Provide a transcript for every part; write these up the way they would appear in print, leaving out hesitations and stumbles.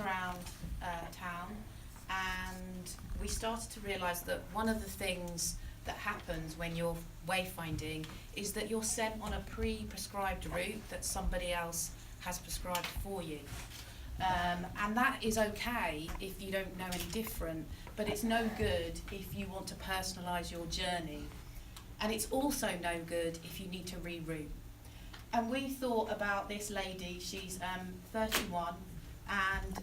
around town, and we started to realise that one of the things that happens when you're wayfinding is that you're sent on a pre-prescribed route that somebody else has prescribed for you. And that is okay if you don't know any different, but it's no good if you want to personalise your journey. And it's also no good if you need to reroute. And we thought about this lady. She's 31, and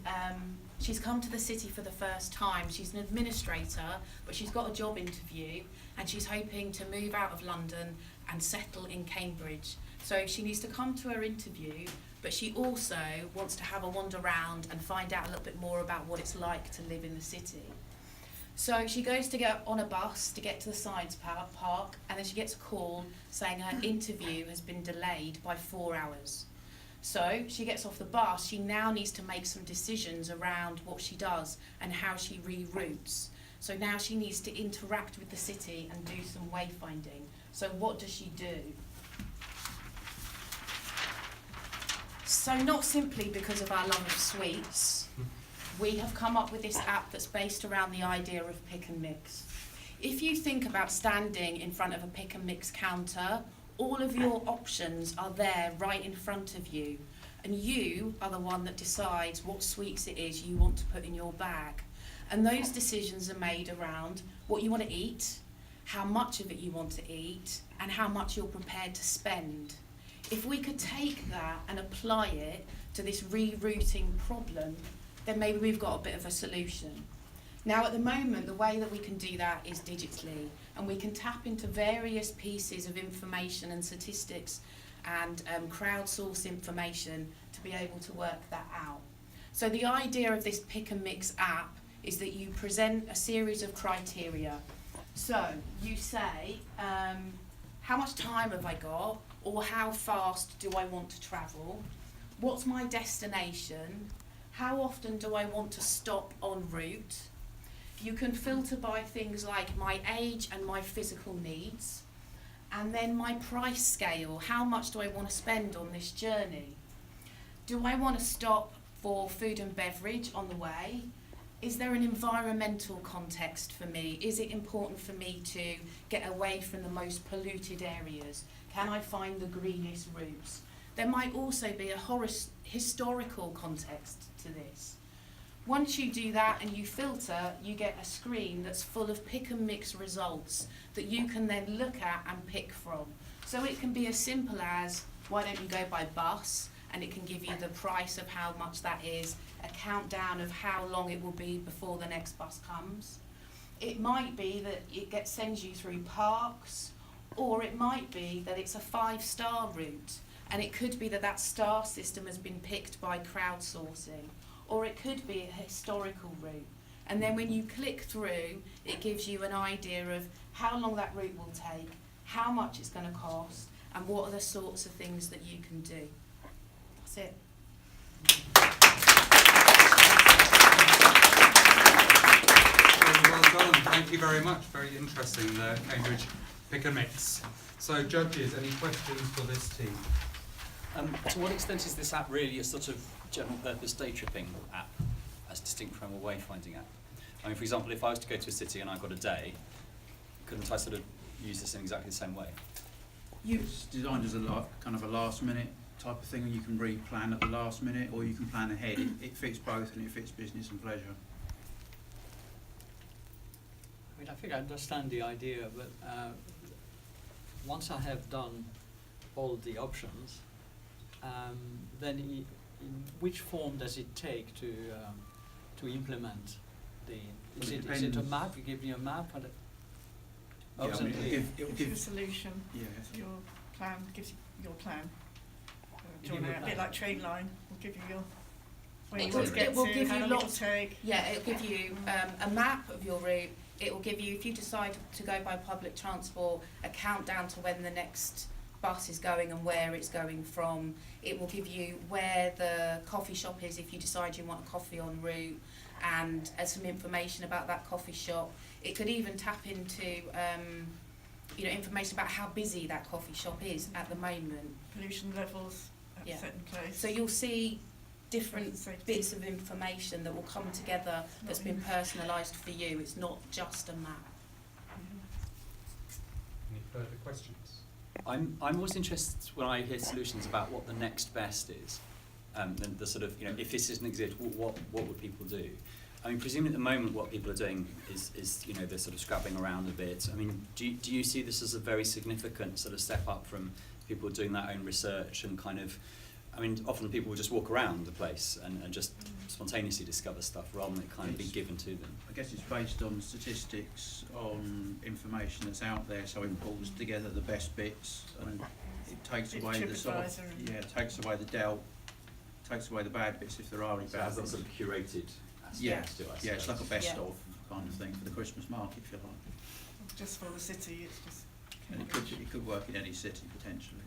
she's come to the city for the first time. She's an administrator, but she's got a job interview, and she's hoping to move out of London and settle in Cambridge. So she needs to come to her interview, but she also wants to have a wander around and find out a little bit more about what it's like to live in the city. So she goes to get on a bus to get to the science park, and then she gets a call saying her interview has been delayed by 4 hours. So she gets off the bus. She now needs to make some decisions around what she does and how she reroutes. So now she needs to interact with the city and do some wayfinding. So what does she do? So not simply because of our love of sweets, we have come up with this app that's based around the idea of pick and mix. If you think about standing in front of a pick and mix counter, all of your options are there right in front of you, and you are the one that decides what sweets it is you want to put in your bag. And those decisions are made around what you want to eat, how much of it you want to eat, and how much you're prepared to spend. If we could take that and apply it to this rerouting problem, then maybe we've got a bit of a solution. Now at the moment, the way that we can do that is digitally, and we can tap into various pieces of information and statistics and crowdsource information to be able to work that out. So the idea of this pick and mix app is that you present a series of criteria. So you say, how much time have I got, or how fast do I want to travel? What's my destination? How often do I want to stop en route? You can filter by things like my age and my physical needs, and then my price scale. How much do I want to spend on this journey? Do I want to stop for food and beverage on the way? Is there an environmental context for me? Is it important for me to get away from the most polluted areas? Can I find the greenest routes? There might also be a historical context to this. Once you do that and you filter, you get a screen that's full of pick and mix results that you can then look at and pick from. So it can be as simple as, why don't you go by bus? And it can give you the price of how much that is, a countdown of how long it will be before the next bus comes. It might be that it sends you through parks, or it might be that it's a 5-star route, and it could be that that star system has been picked by crowdsourcing, or it could be a historical route. And then when you click through, it gives you an idea of how long that route will take, how much it's going to cost, and what are the sorts of things that you can do. That's it. Well done, thank you very much. Very interesting, the Cambridge pick and mix. So judges, any questions for this team? To what extent is this app really a sort of general purpose day tripping app, as distinct from a wayfinding app? I mean, for example, if I was to go to a city and I've got a day, couldn't I sort of use this in exactly the same way? It's designed as a kind of a last minute type of thing, and you can re-plan at the last minute, or you can plan ahead. It fits both, and it fits business and pleasure. I mean, I think I understand the idea, but once I have done all the options, then in which form does it take to implement the? Is it a map? You give me a map, and Yeah, I mean, it'll Gives you a give, solution. yeah, Your plan gives you your plan. Give you a A plan. bit like Trainline will give you your where It you will- want to get it will to, give how you long it'll lots- take. Yeah, it'll give you a map of your route. It will give you, if you decide to go by public transport, a countdown to when the next bus is going and where it's going from. It will give you where the coffee shop is if you decide you want a coffee en route, and some information about that coffee shop. It could even tap into information about how busy that coffee shop is at the moment. Pollution levels at Yeah. a certain place. So you'll see different Safety. bits of information that will come together that's been personalised for you. It's not just a map. Any further questions? I'm always interested when I hear solutions about what the next best is. The sort of, you know, if this doesn't exist, what would people do? I mean, presumably at the moment what people are doing is you know, they're sort of scrabbling around a bit. I mean, do you see this as a very significant sort of step up from people doing their own research and kind of, I mean, often people will just walk around the place and just spontaneously discover stuff rather than it kind of be given to them. I guess it's based on statistics, on information that's out there, so it pulls together the best bits and it takes It's away the sort of, TripAdvisor and- it takes away the doubt, takes away the bad bits if there are any So it bad has that bits. sort of curated aspect Yeah, to it, I yeah, it's like a suppose. best Yeah. of kind of thing for the Christmas market, if you like. Just for the city, it's just. And it could work in any city potentially.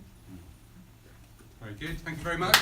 Very good. Thank you very much.